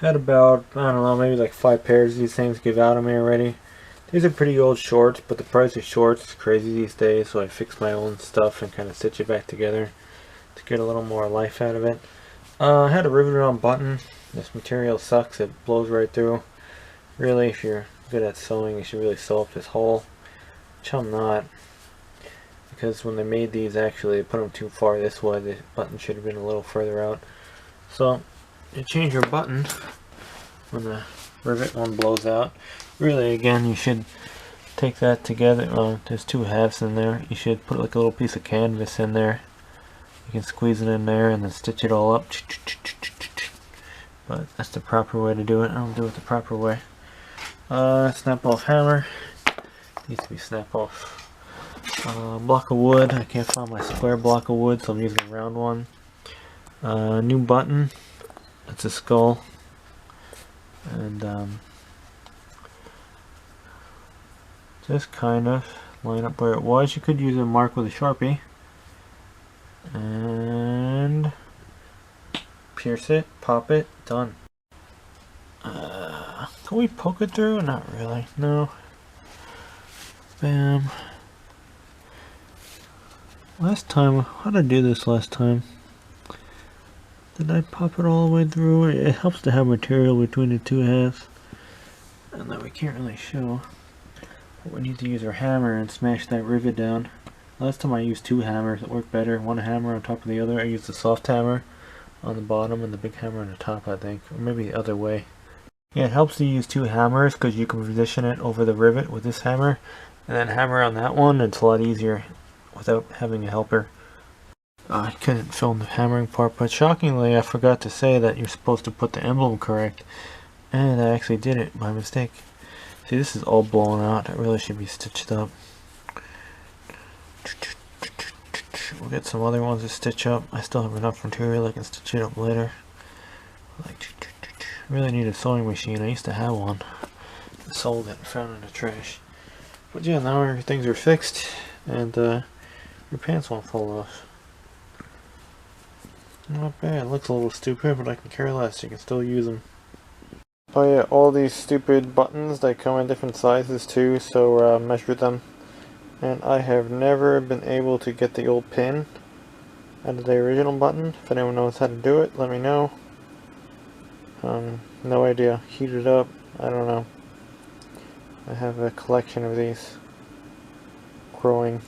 Had about, I don't know, maybe like 5 pairs of these things give out on me already. These are pretty old shorts, but the price of shorts is crazy these days, so I fix my own stuff and kind of stitch it back together to get a little more life out of it. I had a riveted on button. This material sucks, it blows right through. Really, if you're good at sewing, you should really sew up this hole, which I'm not. Because when they made these, actually, they put them too far this way. The button should have been a little further out. So, you change your button when the rivet one blows out. Really, again, you should take that together. There's two halves in there. You should put like a little piece of canvas in there. You can squeeze it in there and then stitch it all up. But that's the proper way to do it. I don't do it the proper way. Snap off hammer. Needs to be snap off. Block of wood. I can't find my square block of wood, so I'm using a round one. New button. It's a skull. And just kind of line up where it was. You could use a mark with a Sharpie. And pierce it, pop it, done. Can we poke it through? Not really, no. Bam. Last time, how did I do this last time? Did I pop it all the way through? It helps to have material between the two halves. And that we can't really show. But we need to use our hammer and smash that rivet down. Last time I used two hammers, it worked better. One hammer on top of the other. I used the soft hammer on the bottom and the big hammer on the top, I think. Or maybe the other way. Yeah, it helps to use two hammers because you can position it over the rivet with this hammer. And then hammer on that one. It's a lot easier without having a helper. I couldn't film the hammering part, but shockingly I forgot to say that you're supposed to put the emblem correct. And I actually did it by mistake. See, this is all blown out. It really should be stitched up. We'll get some other ones to stitch up. I still have enough material I can stitch it up later. Like, really need a sewing machine. I used to have one. I sold it and found it in the trash. But yeah, now everything's are fixed and your pants won't fall off. Not bad. It looks a little stupid, but I can care less. You can still use them. Oh yeah, all these stupid buttons, they come in different sizes too, so measure them. And I have never been able to get the old pin out of the original button. If anyone knows how to do it, let me know. No idea. Heat it up. I don't know. I have a collection of these growing.